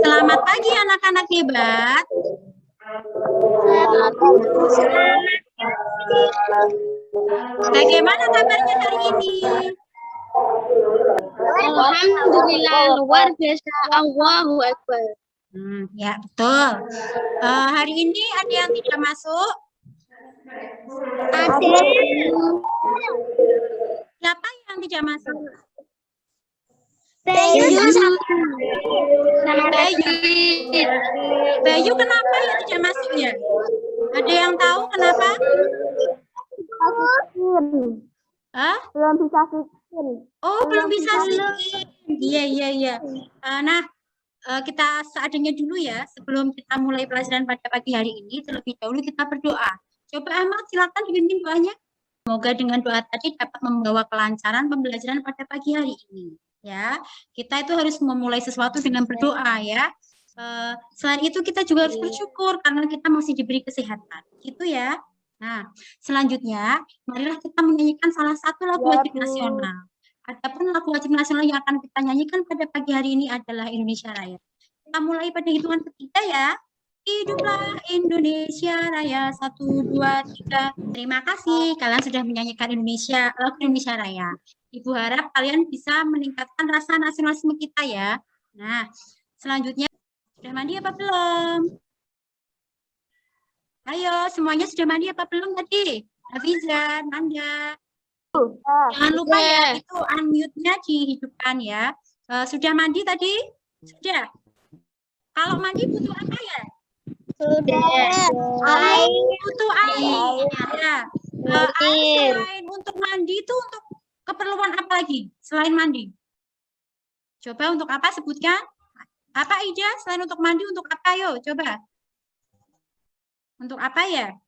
Selamat pagi anak-anak hebat. Bagaimana kabarnya hari ini? Alhamdulillah, luar biasa. Allahu Akbar. Ya, betul. Hari ini ada yang tidak masuk? Ada. Siapa yang tidak masuk? Bayu Bayu kenapa ya tidak masuknya? Ada yang tahu kenapa? Belum bisa bikin. Oh, belum bisa bikin. Iya. Nah, kita seadanya dulu ya. Sebelum kita mulai pelajaran pada pagi hari ini, terlebih dahulu kita berdoa. Coba Ahmad, silakan dipimpin doanya. Semoga dengan doa tadi dapat membawa kelancaran pembelajaran pada pagi hari ini. Ya, kita itu harus memulai sesuatu dengan berdoa ya. Selain itu kita juga harus bersyukur karena kita masih diberi kesehatan, gitu ya. Nah, selanjutnya marilah kita menyanyikan salah satu lagu wajib nasional. Adapun lagu wajib nasional yang akan kita nyanyikan pada pagi hari ini adalah Indonesia Raya. Kita mulai pada hitungan ketiga ya. Hiduplah Indonesia Raya, 1, 2, 3. Terima kasih kalian sudah menyanyikan lagu Indonesia Raya. Ibu harap kalian bisa meningkatkan rasa nasionalisme kita ya. Nah, selanjutnya sudah mandi apa belum? Ayo, semuanya sudah mandi apa belum tadi? Hafiza, Nanda. Jangan lupa ya, itu unmute-nya dihidupkan ya. Sudah mandi tadi? Sudah. Kalau mandi butuh apa ya? Air. Butuh air. Ya. Air selain untuk mandi itu untuk keperluan apa lagi selain mandi? Coba untuk apa sebutkan? Apa Ija? Selain untuk mandi untuk apa? Ayo coba. Untuk apa ya?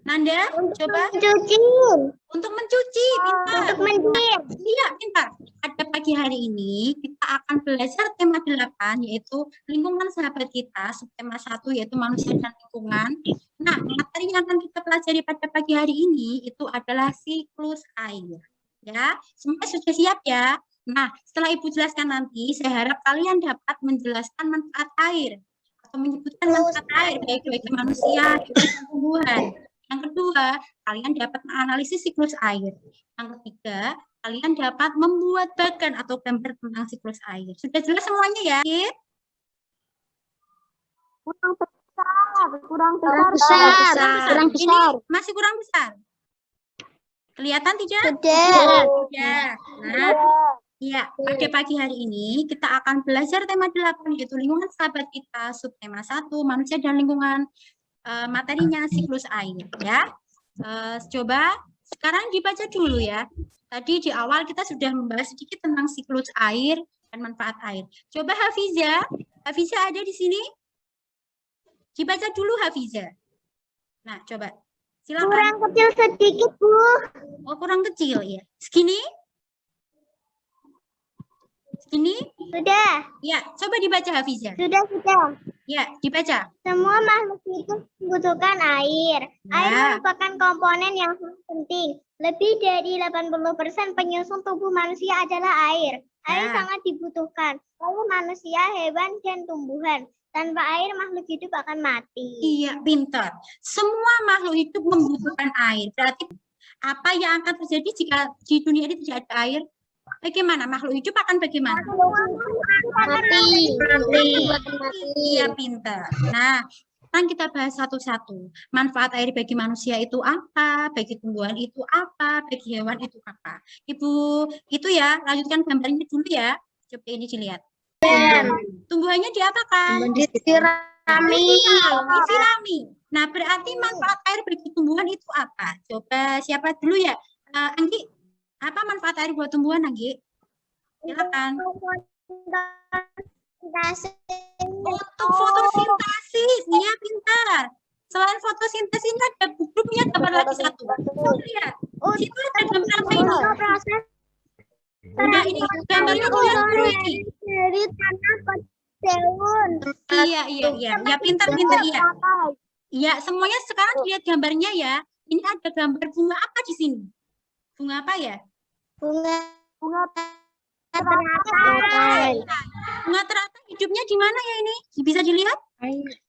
Nanda, coba. Mencuci. Untuk mencuci, pintar. Untuk mandi. Iya, pintar. Pada pagi hari ini kita akan belajar tema 8 yaitu lingkungan sahabat kita, subtema 1 yaitu manusia dan lingkungan. Nah, materi yang akan kita pelajari pada pagi hari ini itu adalah siklus air. Ya, semuanya sudah siap ya. Nah, setelah Ibu jelaskan nanti, saya harap kalian dapat menjelaskan manfaat air atau menyebutkan manfaat air baik bagi manusia dan tumbuhan. Yang kedua, kalian dapat menganalisis siklus air. Yang ketiga, kalian dapat membuat bagan atau gambar tentang siklus air. Sudah jelas semuanya ya? Kurang besar. Ini masih kurang besar. Kelihatan tidak? Sudah. Nah, ya, pada pagi hari ini kita akan belajar tema 8 yaitu lingkungan sahabat kita, subtema 1 manusia dan lingkungan. Materinya siklus air ya. Coba sekarang dibaca dulu ya. Tadi di awal kita sudah membahas sedikit tentang siklus air dan manfaat air. Coba Hafiza ada di sini? Dibaca dulu Hafiza. Nah, coba. Silakan. Kurang kecil sedikit, Bu. Oh, kurang kecil ya. Segini? Segini? Sudah. Ya, coba dibaca Hafiza. Sudah. Ya, dibaca. Semua makhluk hidup membutuhkan air. Air merupakan komponen yang sangat penting. Lebih dari 80% penyusun tubuh manusia adalah air. Air sangat dibutuhkan oleh manusia, hewan, dan tumbuhan. Tanpa air, makhluk hidup akan mati. Iya, pintar. Semua makhluk hidup membutuhkan air. Berarti apa yang akan terjadi jika di dunia ini tidak ada air? Bagaimana? Makhluk hidup akan bagaimana? Mati. Iya, pintar. Nah, sekarang kita bahas satu-satu. Manfaat air bagi manusia itu apa? Bagi tumbuhan itu apa? Bagi hewan itu apa? Ibu, itu ya, lanjutkan gambarnya dulu ya. Coba ini dilihat. Tumbuhannya diapakan? Disirami. Nah, berarti manfaat air bagi tumbuhan itu apa? Coba siapa dulu ya? Anggi, apa manfaat air buat tumbuhan, Anggi? Silakan. Untuk fotosintesis, iya pintar. Selain fotosintesis ini ada grupnya gambar lagi satu. Lihat, situ ada gambar apa ini? Nah, ini gambarnya lihat dulu ini. Dari tanah ke daun. Iya, ya pintar iya. Iya, semuanya sekarang lihat gambarnya ya. Ini ada gambar bunga apa di sini? Bunga apa ya? Bunga teratai. Bunga teratai hidupnya di mana ya ini? Bisa dilihat?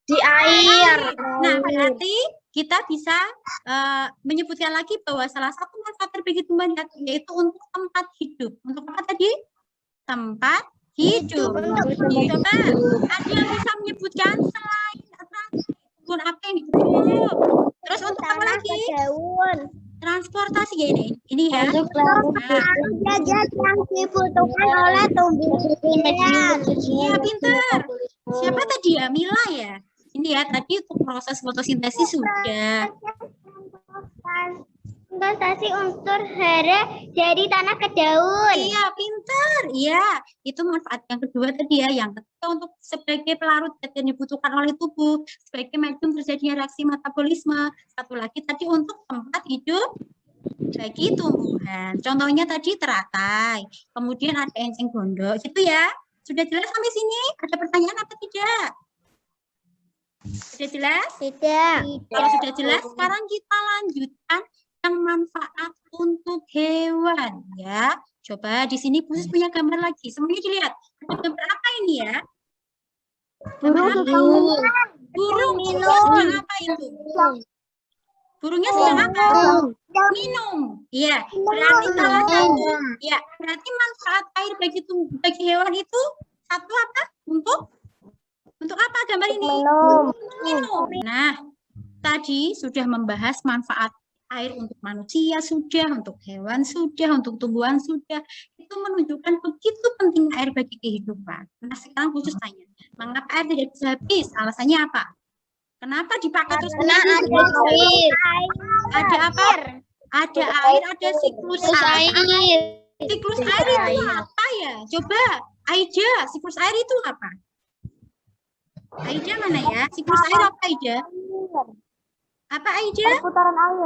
Di air. Nah, berarti kita bisa menyebutkan lagi bahwa salah satu manfaat terbagi tumbuhan yaitu untuk tempat hidup. Untuk apa tadi? Tempat hidup. Coba, ada yang bisa menyebutkan selain tumbuhan apa yang hidup? Terus untuk apa lagi? Daun. Transportasi ya ini. Ini ya. Zat yang dibutuhkan oleh tumbuhan. Iya, pintar. Siapa tadi ya? Mila ya? Ini ya, tadi untuk proses fotosintesis sudah. Investasi unsur hara dari tanah ke daun. Iya, pintar. Iya, itu manfaat yang kedua tadi ya. Yang ketiga untuk sebagai pelarut zat yang dibutuhkan oleh tubuh, sebagai medium terjadinya reaksi metabolisme. Satu lagi tadi untuk tempat hidup bagi tumbuhan. Contohnya tadi teratai. Kemudian ada enceng gondok. Gitu ya. Sudah jelas sampai sini? Ada pertanyaan apa tidak? Sudah jelas? Tidak. Kalau sudah jelas, sekarang kita lanjutkan yang manfaat untuk hewan ya. Coba di sini khusus punya gambar lagi. Semuanya dilihat. Ada gambar apa ini ya? Burung. Sedang apa itu? Burungnya sedang apa? Minum. Iya. Berarti salah satu. Ya. Berarti manfaat air bagi hewan itu satu apa? Untuk apa gambar ini? Minum. Nah, tadi sudah membahas manfaat air untuk manusia sudah, untuk hewan sudah, untuk tumbuhan sudah. Itu menunjukkan begitu pentingnya air bagi kehidupan. Nah, sekarang khusus tanya, mengapa air tidak bisa habis? Alasannya apa? Kenapa dipakai terus? Karena ada air. Ada apa? Ada air, ada siklus air. Siklus air itu apa ya? Coba, Aida, siklus air itu apa? Aida mana ya? Siklus air apa Aida? Apa Aida? Perputaran air.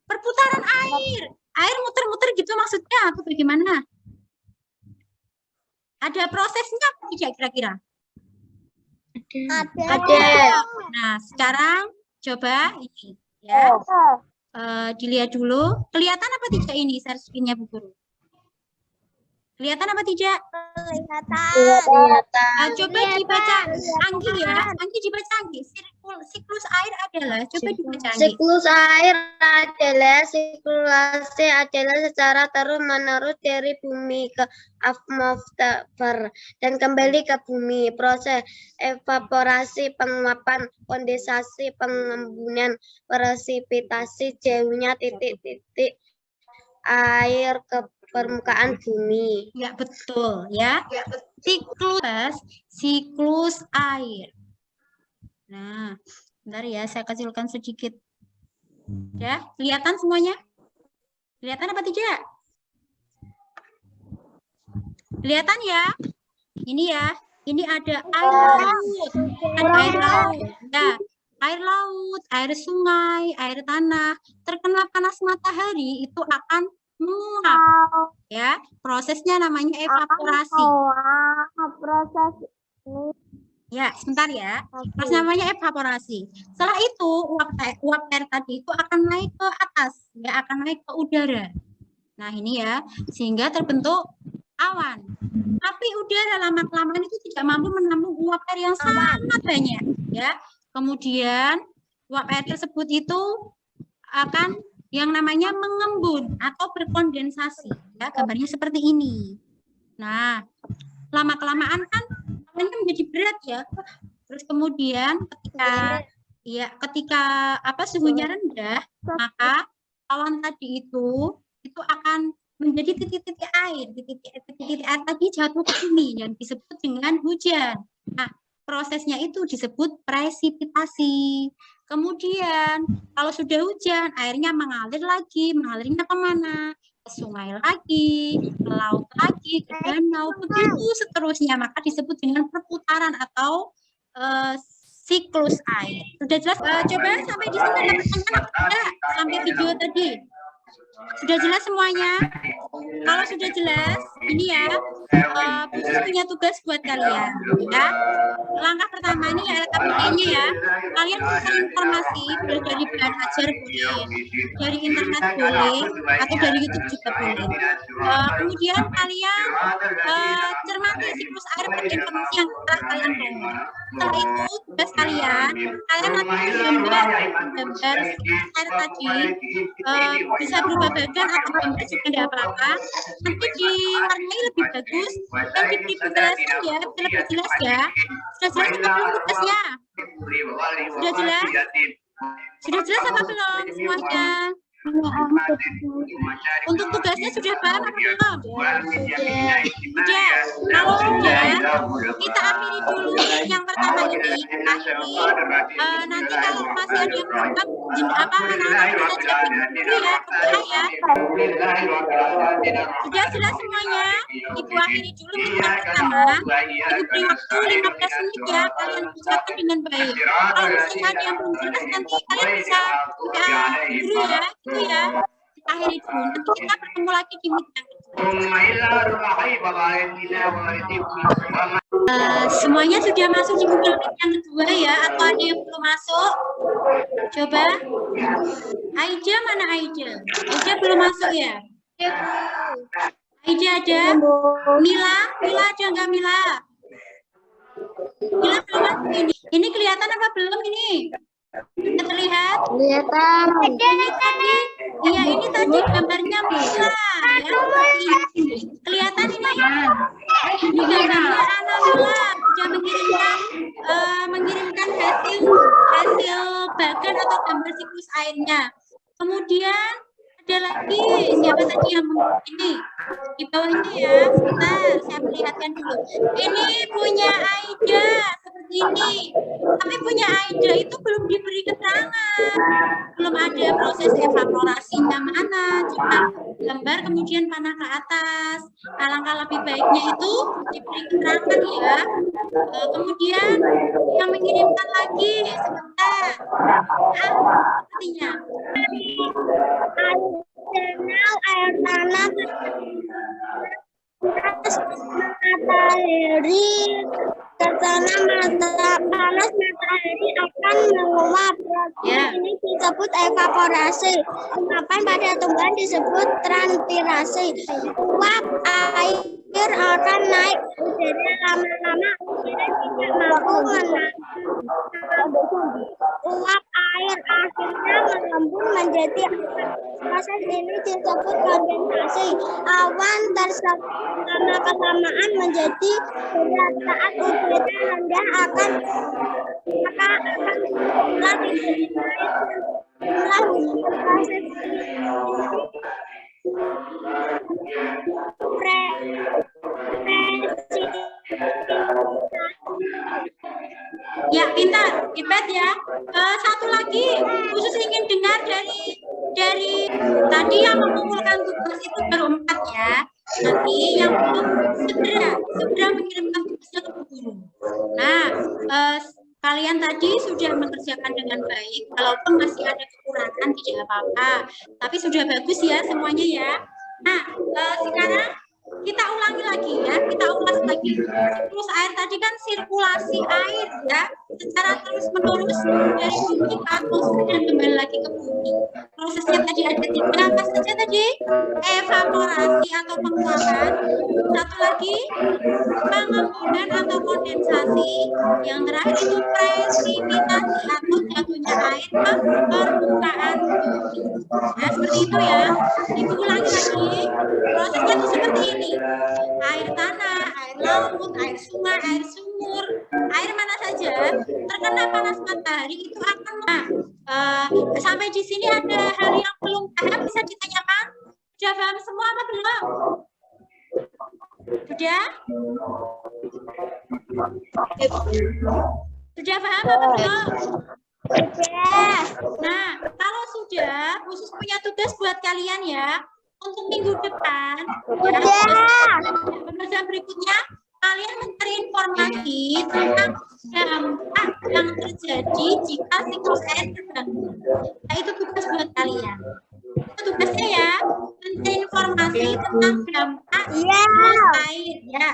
Perputaran air. Air muter-muter gitu maksudnya atau bagaimana? Ada prosesnya apa tidak kira-kira? Ada. Nah, sekarang coba ini ya. Dilihat dulu. Kelihatan apa tidak ini share screen-nya Bu Guru? Kelihatan apa tidak? Coba dibaca Anggi ya. Anggi dibaca Anggi. Siklus air adalah, coba dibaca Anggi. Siklus air adalah sirkulasi adalah secara terus-menerus dari bumi ke atmosfer dan kembali ke bumi. Proses evaporasi, penguapan, kondensasi, pengembunan, presipitasi, jauhnya titik-titik air ke permukaan bumi. Ya, betul ya. Siklus air. Nah, bentar ya, saya kecilkan sedikit. Ya, kelihatan semuanya? Kelihatan apa tidak? Kelihatan ya? Ini ya, ini ada air laut. Ada air laut. Ya, air laut, air sungai, air tanah. Terkena panas matahari itu akan menguap. Ya, prosesnya namanya evaporasi. Ya, sebentar ya. Terus namanya evaporasi. Setelah itu uap air tadi itu akan naik ke atas, ya akan naik ke udara. Nah, ini ya, sehingga terbentuk awan. Tapi udara lama-kelamaan itu tidak mampu menampung uap air yang sangat banyak, ya. Kemudian uap air tersebut itu akan yang namanya mengembun atau berkondensasi, ya. Gambarnya seperti ini. Nah, lama-kelamaan kan awannya menjadi berat ya. Terus kemudian ketika suhunya rendah, maka awan tadi itu akan menjadi titik-titik air. Titik-titik air tadi jatuh ke bumi yang disebut dengan hujan. Nah, prosesnya itu disebut presipitasi. Kemudian kalau sudah hujan, airnya mengalir lagi. Mengalirnya kemana? Ke sungai lagi, ke laut lagi, ke danau, begitu seterusnya. Maka disebut dengan perputaran atau siklus air. Sudah jelas? Coba sampai di sini ada pertanyaan apa tidak? Sampai video tadi. Sudah jelas semuanya? Kalau sudah jelas, ini ya, khusus punya tugas buat kalian, ya. Langkah pertama ini ya LKPD-nya ya. Kalian mencari informasi dari bahan ajar boleh, dari internet boleh, atau dari YouTube juga boleh. Kemudian kalian cermati siklus air pada informasi yang telah kalian bawa. Setelah itu tugas kalian lakukan gambar siklus air tadi, bisa berubah bagan atau gambar juga tidak apa-apa. Nanti diwarnai lebih bagus dan diberi penjelasan ya, lebih jelas ya. Sudah jelas apa belum tugasnya? Sudah jelas? Sudah jelas apa belum semuanya? Untuk tugasnya sudah paham apa belum? Sudah. Kalau sudah, kita akhiri dulu yang pertama ini. Nanti kalau masih ada yang belum, anak-anak bisa cek dulu ya, ya. Sudah jelas semuanya? Ibu akhiri dulu yang pertama. Ibu beri waktu 15 menit ya, kalian ucapkan dengan baik. Kalau misalnya ada yang belum jelas, nanti kalian bisa dulu ya. Itu ya, kita akhiri dulu. Nanti kita bertemu lagi di meet yang semuanya sudah masuk di Google Meet yang kedua ya, atau ada yang belum masuk? Coba. Aida mana Aida? Aida belum masuk ya? Aida ada? Mila ada nggak Mila? Mila belum masuk ini. Ini kelihatan apa belum ini? Terlihat? Kelihatan. Ini tadi, iya ini tadi gambarnya Mila. Ya. Kelihatan ini? Ini gambarnya Ana Mila sudah mengirimkan hasil bagan atau gambar siklus airnya. Kemudian ada lagi siapa tadi yang ini di bawah ini ya, sebentar saya perlihatkan dulu. Ini punya Aida seperti ini, tapi punya Aida itu belum diberi keterangan, belum ada proses evaporasinya mana, cuma gambar kemudian panah ke atas. Alangkah lebih baiknya itu diberi keterangan ya. Kemudian yang mengirimkan lagi sebentar, sepertinya air tanah matahari tertanam panas matahari akan menguap. Ini disebut evaporasi. Penguapan pada tumbuhan disebut transpirasi. Uap air akan naik udara lama-lama udara tidak mampu menahan. Uap air akhirnya mengembun menjadi awan. Proses ini disebut kondensasi. Awan tersebut lama-kelamaan menjadi berat. Saat udara rendah akan proses ya, pintar, hebat ya. Satu lagi, khusus ingin dengar dari tadi yang mengumpulkan tugas itu baru 4 ya. Nanti yang belum segera mengirimkan tugasnya ke guru. Nah, kalian tadi sudah mengerjakan dengan baik, walaupun masih ada kekurangan tidak apa-apa. Tapi sudah bagus ya semuanya ya. Nah, sekarang kita ulangi lagi ya, kita ulas lagi. Siklus air tadi kan sirkulasi air ya, secara terus menerus dari bumi ke atmosfer dan kembali lagi ke bumi. Prosesnya tadi ada 3, apa saja tadi? Evaporasi atau penguapan. Satu lagi pengembunan atau kondensasi. Yang terakhir itu presipitasi atau jatuhnya air ke permukaan bumi. Nah, seperti itu ya. Ibu ulangi lagi. Prosesnya itu seperti ini. Air tanah, air laut, air sungai, air sumur, air mana saja terkena panas matahari itu akan sampai di sini ada hal yang belum paham bisa ditanyakan. Sudah paham semua apa belum? Sudah? Sudah paham apa belum? Sudah. Nah, kalau sudah, khusus punya tugas buat kalian ya. Untuk minggu depan, pekerjaan berikutnya, kalian mencari informasi tentang dampak yang terjadi jika siklus air terganggu. Nah, itu tugas buat kalian. Itu tugasnya ya. informasi tentang dampak Iya. air ya.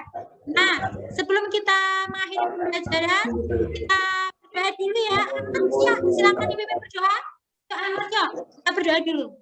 Nah, sebelum kita mengakhiri pembelajaran, kita berdoa dulu ya. Silakan Ibu berdoa. Kita berdoa dulu.